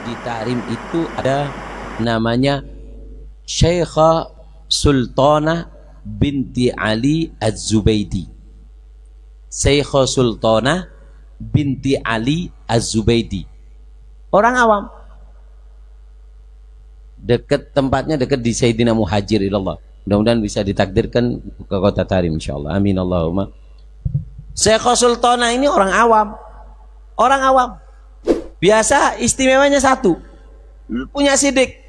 di Tarim itu ada namanya Syekhah Sultanah binti Ali Az-Zubaidi. Syekhah Sultanah binti Ali Az-Zubaidi. Orang awam. Dekat tempatnya, dekat di Sayyidina Muhajir ilallah. Mudah-mudahan bisa ditakdirkan ke kota Tarim insyaallah. Amin Allahumma. Syekhah Sultanah ini orang awam. Orang awam. Biasa istimewanya satu. Punya sidik.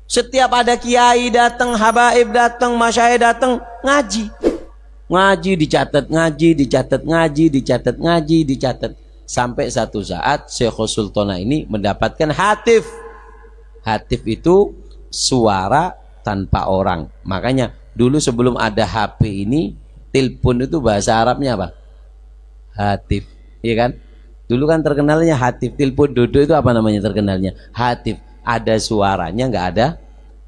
Setiap ada kiai datang, habaib datang, masyayikh datang, ngaji. Ngaji dicatat, ngaji dicatat, ngaji dicatat, ngaji dicatat. Sampai satu saat Syekhah Sultanah ini mendapatkan hatif. Hatif itu suara tanpa orang. Makanya dulu sebelum ada HP ini, telepon itu bahasa Arabnya apa? Hatif, iya kan? Dulu kan terkenalnya hatif, telepon dodo itu apa namanya terkenalnya? Hatif. Ada suaranya, nggak ada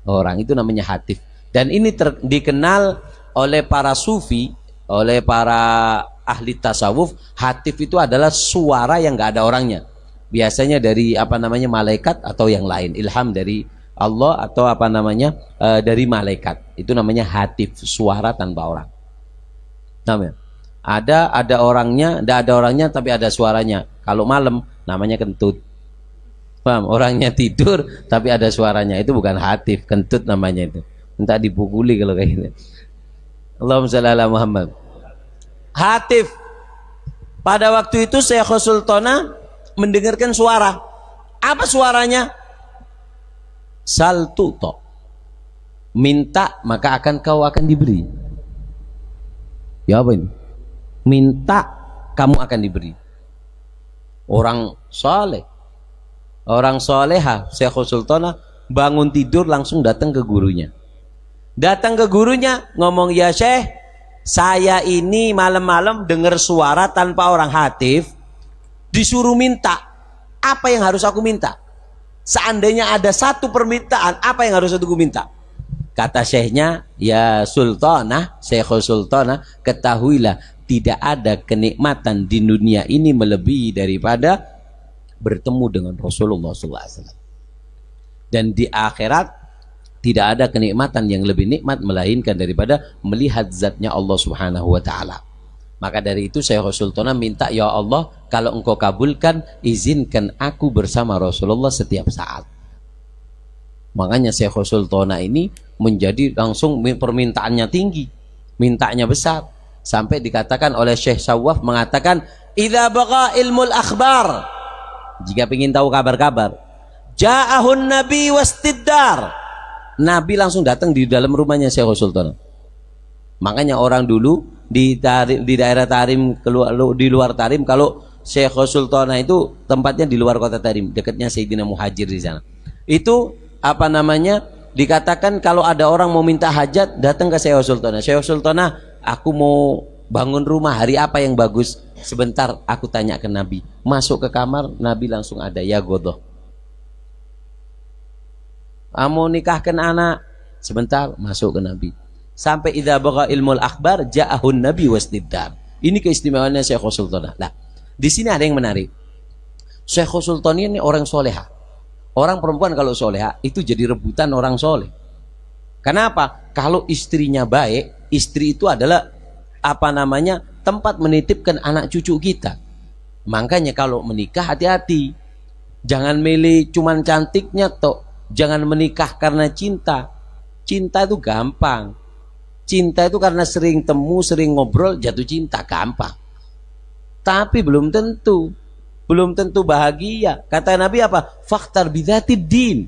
orang, itu namanya hatif. Dan ini dikenal oleh para sufi, oleh para ahli tasawuf. Hatif itu adalah suara yang nggak ada orangnya. Biasanya dari apa namanya malaikat atau yang lain, ilham dari Allah atau apa namanya dari malaikat. Itu namanya hatif, suara tanpa orang. Namanya. Ada orangnya, tidak ada orangnya tapi ada suaranya. Kalau malam namanya kentut. Paham? Orangnya tidur tapi ada suaranya. Itu bukan hatif, kentut namanya itu. Minta dipukuli kalau kayak gitu. Allahumma shalli ala Muhammad. Hatif. Pada waktu itu Syekhah Sultanah mendengarkan suara. Apa suaranya? Sal tu'ta. Minta maka kau akan diberi. Ya apa ini? Minta kamu akan diberi. Orang saleh, orang soleha, Syekhah Sultanah bangun tidur langsung datang ke gurunya. Datang ke gurunya ngomong, ya Syekh, saya ini malam-malam dengar suara tanpa orang, hatif, disuruh minta. Apa yang harus aku minta? Seandainya ada satu permintaan, apa yang harus aku minta? Kata syekhnya, ya Sultanah, Syekhah Sultanah, ketahuilah tidak ada kenikmatan di dunia ini melebihi daripada bertemu dengan Rasulullah SAW. Dan di akhirat tidak ada kenikmatan yang lebih nikmat melainkan daripada melihat zatnya Allah Subhanahu wa Ta'ala. Maka dari itu Syekhah Sultanah minta, ya Allah, kalau engkau kabulkan, izinkan aku bersama Rasulullah setiap saat. Makanya Syekhah Sultanah ini menjadi langsung permintaannya tinggi, mintanya besar. Sampai dikatakan oleh Syekh Sawaf mengatakan, idza baqa ilmul akhbar, jika ingin tahu kabar-kabar, ja'ahun nabi wastiddar, nabi langsung datang di dalam rumahnya Syekhah Sultanah. Makanya orang dulu di daerah Tarim, di luar Tarim, kalau Syekhah Sultanah itu tempatnya di luar kota Tarim, dekatnya Sayyidina Muhajir di sana. Itu apa namanya, dikatakan kalau ada orang mau minta hajat datang ke Syekhah Sultanah. Syekhah Sultanah, aku mau bangun rumah, hari apa yang bagus? Sebentar aku tanya ke Nabi. Masuk ke kamar, Nabi langsung ada, ya godoh. Mau nikahkan anak, sebentar masuk ke Nabi. Sampai idza baqa ilmul akhbar ja'ahun nabi wastiddar. Ini keistimewaannya Syekhah Sultanah. Nah, di sini ada yang menarik. Syekhah Sultanah ini orang soleha. Orang perempuan kalau soleha itu jadi rebutan orang soleh. Kenapa? Kalau istrinya baik, istri itu adalah apa namanya, tempat menitipkan anak cucu kita. Makanya kalau menikah hati-hati. Jangan milih cuman cantiknya toh. Jangan menikah karena cinta. Cinta itu gampang. Cinta itu karena sering temu, sering ngobrol, jatuh cinta, gampang. Tapi belum tentu. Belum tentu bahagia. Kata Nabi apa? Fakhtar bidzatid din.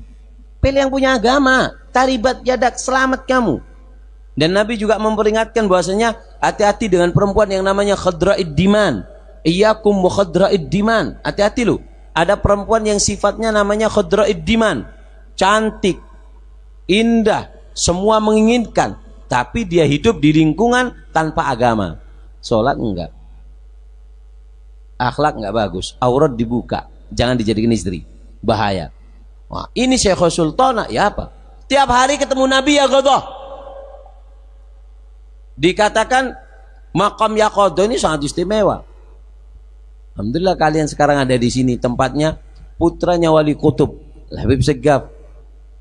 Pilih yang punya agama. Taribat yadak, selamat kamu. Dan Nabi juga memperingatkan bahwasanya hati-hati dengan perempuan yang namanya khadra'id diman. Iyyakum wa khadra'id diman. Hati-hati lu. Ada perempuan yang sifatnya namanya khadra'id diman. Cantik, indah, semua menginginkan, tapi dia hidup di lingkungan tanpa agama. Sholat enggak, akhlak enggak bagus, aurat dibuka, jangan dijadikan istri, bahaya. Wah, ini Syekhah Sultanah ya apa? Tiap hari ketemu Nabi ya godoh. Dikatakan makam Yaqodo ini sangat istimewa. Alhamdulillah kalian sekarang ada di sini, tempatnya putranya Wali Kutub, Al-Habib Segaf,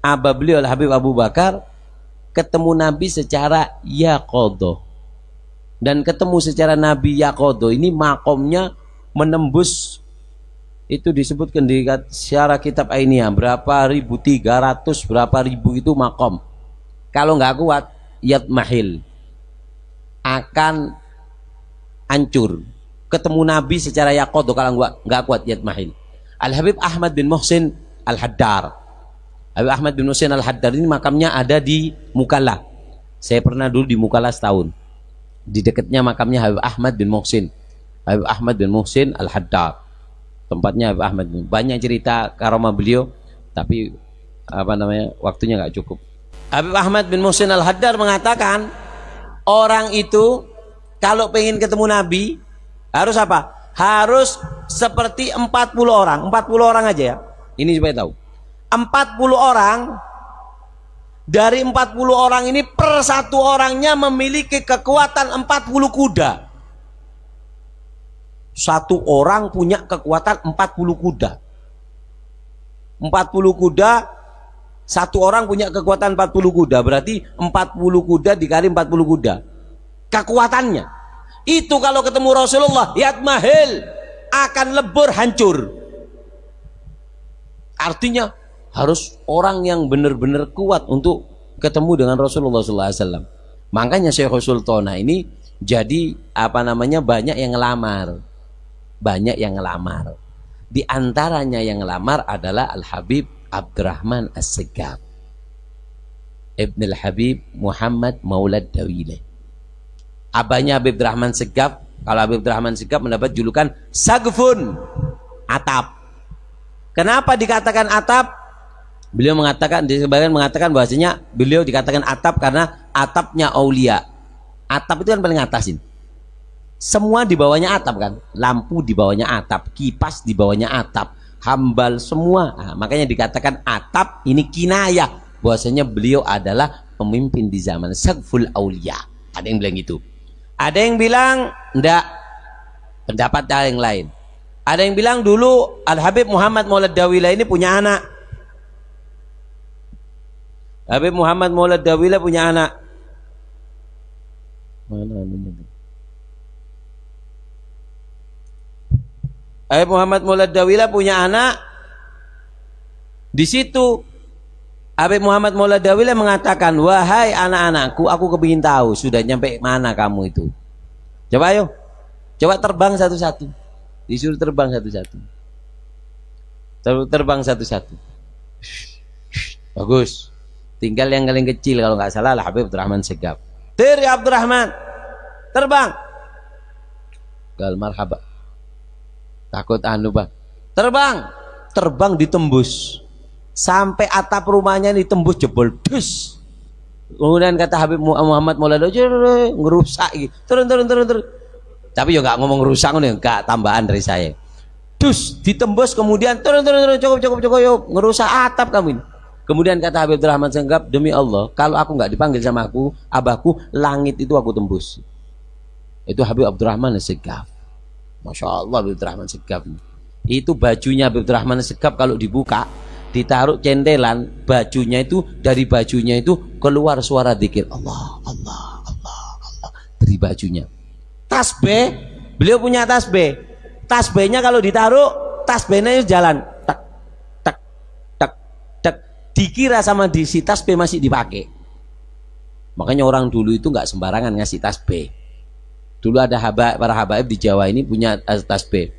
abah beliau Al-Habib Abu Bakar, ketemu Nabi secara yaqadha. Dan ketemu secara Nabi yaqadha ini makomnya menembus, itu disebutkan di syarah kitab Ainiyah, berapa ribu, 300 berapa ribu itu makom. Kalau nggak kuat yatmahil, akan hancur. Ketemu Nabi secara yaqadha, kalau nggak kuat yatmahil. Al-Habib Ahmad bin Muhsin Al-Haddar, Habib Ahmad bin Muhsin Al-Haddar ini makamnya ada di Mukalla. Saya pernah dulu di Mukalla setahun. Di dekatnya makamnya Habib Ahmad bin Muhsin. Habib Ahmad bin Muhsin Al-Haddar. Tempatnya Habib Ahmad. Banyak cerita karomah beliau, tapi waktunya nggak cukup. Habib Ahmad bin Muhsin Al-Haddar mengatakan, orang itu kalau pengen ketemu Nabi harus apa? Harus seperti 40 orang. 40 orang aja ya. Ini supaya tahu. 40 orang, dari 40 orang ini per satu orangnya memiliki kekuatan 40 kuda. Satu orang punya kekuatan 40 kuda. 40 kuda, satu orang punya kekuatan 40 kuda. Berarti 40 kuda dikali 40 kuda. Kekuatannya. Itu kalau ketemu Rasulullah, yatmahil, akan lebur, hancur. Artinya harus orang yang benar-benar kuat untuk ketemu dengan Rasulullah SAW. Makanya Syekhul Sultana ini jadi banyak yang ngelamar. Banyak yang ngelamar. Di antaranya yang ngelamar adalah Al-Habib Abdurrahman As-Segaf, Ibn Al-Habib Muhammad Maulad Dawileh. Abahnya Habib Rahman Segaf. Kalau Habib Rahman Segaf mendapat julukan Sagfun, atap. Kenapa dikatakan atap? Beliau mengatakan, di sebagian mengatakan bahwasanya beliau dikatakan atap karena atapnya aulia. Atap itu kan paling atasin. Semua di bawahnya atap kan. Lampu di bawahnya atap, kipas di bawahnya atap, hambal semua. Nah, makanya dikatakan atap. Ini kinayah bahwasanya beliau adalah pemimpin di zaman Sagful Aulia. Ada yang bilang gitu. Ada yang bilang enggak, pendapat yang lain. Ada yang bilang dulu Al-Habib Muhammad Maulad Dawilah ini punya anak. Habib Muhammad Maulad Dawilah punya anak. Mana anunya? Habib Muhammad Maulad Dawilah punya anak. Di situ Habib Muhammad Maulad Dawilah mengatakan, wahai anak-anakku, aku kepingin tahu sudah nyampe mana kamu itu. Coba ayo, coba terbang satu-satu. Disuruh terbang satu-satu. Terbang satu-satu. Bagus. Tinggal yang paling kecil kalau nggak salah lah Habib Abdurrahman Segaf. Tiri Abdurrahman, terbang. Gal marhaba. Takut bang. Terbang ditembus. Sampai atap rumahnya ditembus, jebol dus. Kemudian kata Habib Muhammad Maulad ngerusak gitu. Turun. Tapi ya nggak ngomong rusak, nggak tambahan dari saya. Dus ditembus, kemudian turun cukup yuk, ngerusak atap kamu ini. Kemudian kata Habib Rahman Segaf, demi Allah, kalau aku nggak dipanggil sama abahku, langit itu aku tembus. Itu Habib Abdurrahman Segaf. Masya Allah Habib Abdurrahman Segaf. Itu bajunya Habib Abdurrahman Segaf kalau dibuka, ditaruh centelan, bajunya itu, dari bajunya itu keluar suara dzikir Allah dari bajunya. Tasbih, beliau punya tasbih. Tasbihnya kalau ditaruh, tasbihnya itu jalan tak tak tak tak, dikira sama si tasbih masih dipakai. Makanya orang dulu itu nggak sembarangan ngasih tasbih. Dulu ada para habaib di Jawa ini punya tasbih.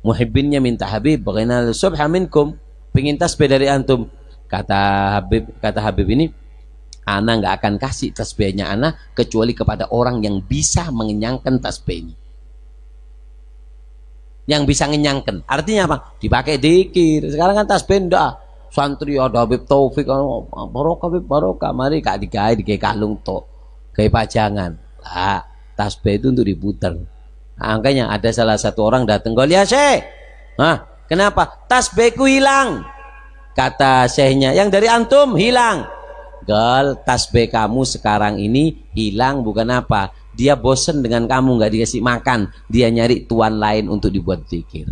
Muhibbinnya minta Habib, bagaimana subha minkum, pengen tasbih dari antum. Kata Habib ini, ana nggak akan kasih tasbihnya ana kecuali kepada orang yang bisa mengenyangkan tasbihnya. Yang bisa mengenyangkan. Artinya apa? Dipakai dikir. Sekarang kan tasbih ndak. Santri ada Habib Taufik, barokah, mari kak dikai kalung tok, kayak pajangan. Lah, tasbih itu untuk diputar. Nah, makanya ada salah satu orang datang, "Gol ya, Syekh." Nah, kenapa? Tasbihku hilang. Kata syekhnya, "Yang dari antum hilang." Gal, tasbih kamu sekarang ini hilang bukan apa? Dia bosen dengan kamu, nggak dikasih makan. Dia nyari tuan lain untuk dibuat zikir.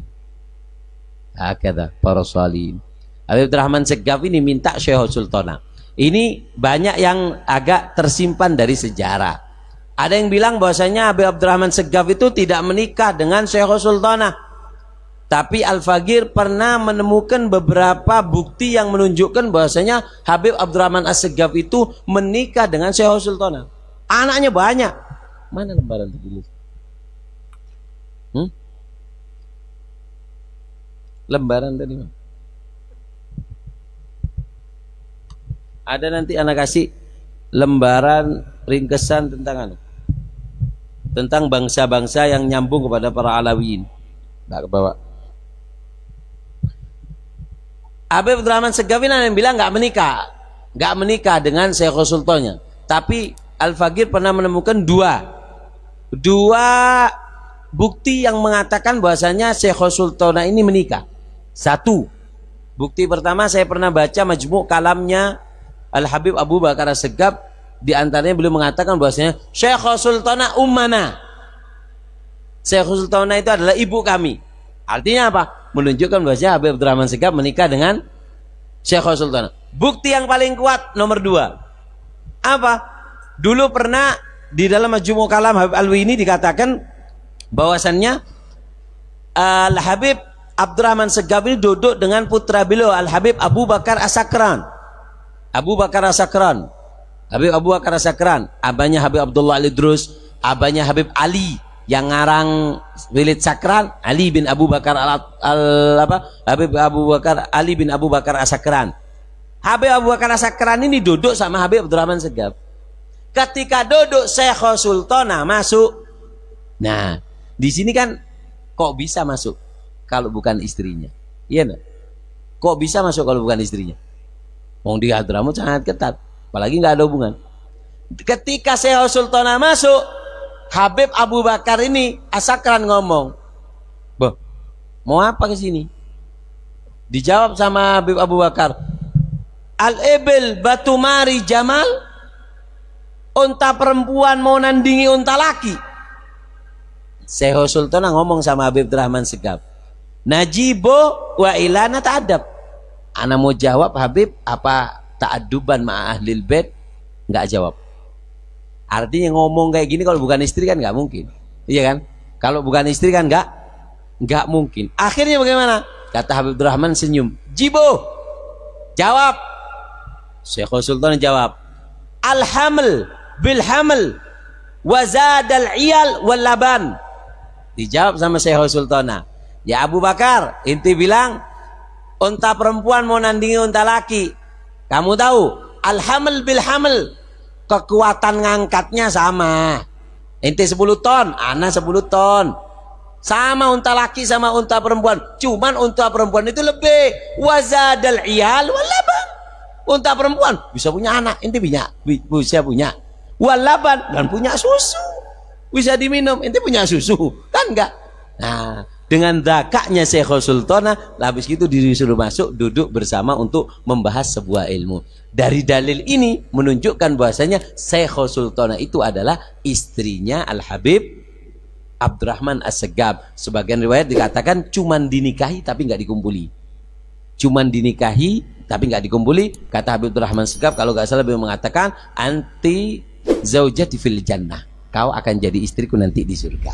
Hakadha para salihin. Habib Abdurrahman Segaf ini minta Syekh Sultana. Ini banyak yang agak tersimpan dari sejarah. Ada yang bilang bahwasanya Habib Abdurrahman Segaf itu tidak menikah dengan Syekh Sultana. Tapi Al-Faqir pernah menemukan beberapa bukti yang menunjukkan bahwasanya Habib Abdurrahman As-Segaf itu menikah dengan Syekh Sultana. Anaknya banyak. Mana lembaran itu? Lembaran tadi. Ada nanti anak kasih lembaran ringkesan tentang bangsa-bangsa yang nyambung kepada para Alawiyin. Enggak ke bawah. Habib Abdurrahman Segaf ini yang bilang nggak menikah dengan Syekh Sultannya. Tapi Al-Faqir pernah menemukan dua bukti yang mengatakan bahwasanya Syekh Sultana ini menikah. Satu, bukti pertama saya pernah baca majmu' kalamnya Al-Habib Abu Bakar As-Segaf, di antaranya beliau mengatakan bahwasanya Syekh Sultana ummana. Syekh Sultana itu adalah ibu kami. Artinya apa? Menunjukkan bahwasanya Habib Abdurrahman Segaf menikah dengan Syekh Sultana. Bukti yang paling kuat nomor 2. Apa? Dulu pernah di dalam Majmu' Kalam Habib Alwi ini dikatakan bahwasannya Al-Habib Abdurrahman Segaf ini duduk dengan putra beliau Al-Habib Abu Bakar As-Sakran. Abu Bakar As-Sakran. Habib Abu Bakar As-Sakran, abahnya Habib Abdullah Al-Idrus, abahnya Habib Ali yang ngarang Wilid Sakran, Ali bin Abu Bakar Habib Abu Bakar Ali bin Abu Bakar As-Sakran. Habib Abu Bakar As-Sakran ini duduk sama Habib Abdurrahman Segaf. Ketika duduk Syekh Sultana masuk. Nah, di sini kan kok bisa masuk kalau bukan istrinya? Iya enggak? Kok bisa masuk kalau bukan istrinya? Wong di Hadramut sangat ketat, apalagi nggak ada hubungan. Ketika Syekh Sultana masuk, Habib Abu Bakar ini As-Sakran ngomong, "Boh, mau apa ke sini?" Dijawab sama Habib Abu Bakar, "Al-ibil batumari jamal." Unta perempuan mau nandingi unta laki. Syekh Sultana ngomong sama Habib Abdurrahman Segaf, "Najibo wa ilana ta'adab." Ana mau jawab Habib, apa ta'aduban ma ahlil bait? Enggak jawab. Artinya ngomong kayak gini kalau bukan istri kan nggak mungkin, iya kan? Kalau bukan istri kan nggak mungkin. Akhirnya bagaimana? Kata Habib Abdurrahman senyum, "Jibo, jawab." Syekh Sultan jawab, "Al-haml bil haml wa zadal iyal wal laban." Dijawab sama Syekh Sultana, "Ya Abu Bakar, inti bilang unta perempuan mau nandingi unta laki. Kamu tahu al-haml bil haml, kekuatan ngangkatnya sama. Inti 10 ton, ana 10 ton. Sama unta laki sama unta perempuan. Cuman unta perempuan itu lebih. Wazadal iyal walaban. Unta perempuan bisa punya anak, inti bisa punya. Walaban, dan punya susu. Bisa diminum, inti punya susu. Kan enggak? Nah, dengan zakatnya Syekh Sultana, habis itu disuruh masuk duduk bersama untuk membahas sebuah ilmu. Dari dalil ini menunjukkan bahwasanya Syekh Sultana itu adalah istrinya Al-Habib Abdurrahman As-Segaf. Sebagian riwayat dikatakan cuman dinikahi tapi nggak dikumpuli. Cuman dinikahi tapi nggak dikumpuli. Kata Habib Abdurrahman As-Segaf kalau nggak salah beliau mengatakan anti zaujati fil jannah. Kau akan jadi istriku nanti di surga.